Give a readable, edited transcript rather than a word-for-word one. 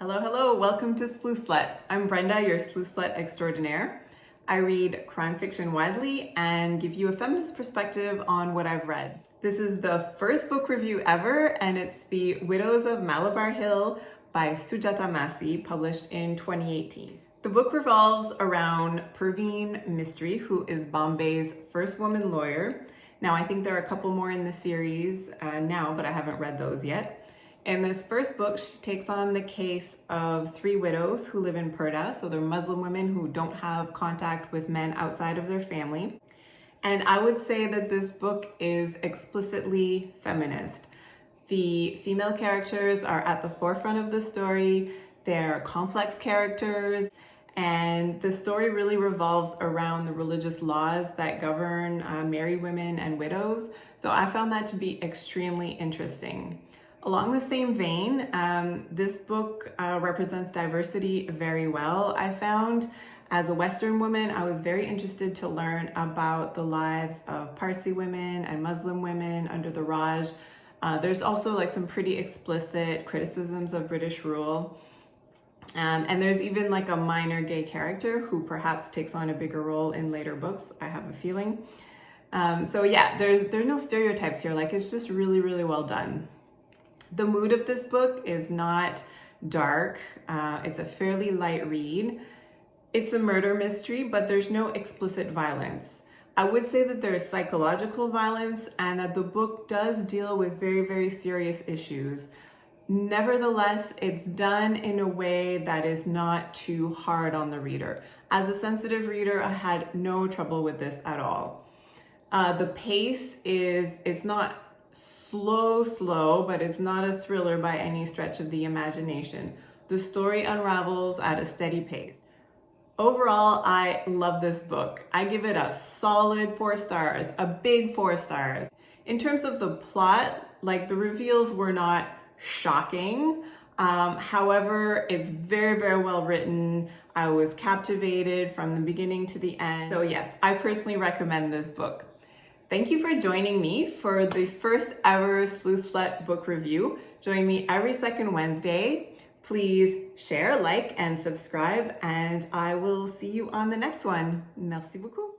Hello, hello, welcome to Sleuth Slut. I'm Brenda, your Sleuth Slut extraordinaire. I read crime fiction widely and give you a feminist perspective on what I've read. This is the first book review ever, and it's The Widows of Malabar Hill by Sujata Massey, published in 2018. The book revolves around Perveen Mistry, who is Bombay's first woman lawyer. Now, I think there are a couple more in the series now, but I haven't read those yet. In this first book, she takes on the case of three widows who live in Purda. So they're Muslim women who don't have contact with men outside of their family. And I would say that this book is explicitly feminist. The female characters are at the forefront of the story. They're complex characters. And the story really revolves around the religious laws that govern married women and widows. So I found that to be extremely interesting. Along the same vein, this book represents diversity very well. I found, as a Western woman, I was very interested to learn about the lives of Parsi women and Muslim women under the Raj. There's also some pretty explicit criticisms of British rule. And there's even a minor gay character who perhaps takes on a bigger role in later books, I have a feeling. So yeah, there's no stereotypes here. It's just really, really well done. The mood of this book is not dark. It's a fairly light read. It's a murder mystery, but there's no explicit violence. I would say that there's psychological violence and that the book does deal with very, very serious issues. Nevertheless, it's done in a way that is not too hard on the reader. As a sensitive reader, I had no trouble with this at all. The pace it's not slow, but it's not a thriller by any stretch of the imagination. The story unravels at a steady pace. Overall, I love this book. I give it a solid 4 stars, a big 4 stars. In terms of the plot, the reveals were not shocking. However, it's very, very well written. I was captivated from the beginning to the end. So yes, I personally recommend this book. Thank you for joining me for the first ever Sleuth Slut book review. Join me every second Wednesday. Please share, like, and subscribe, and I will see you on the next one. Merci beaucoup.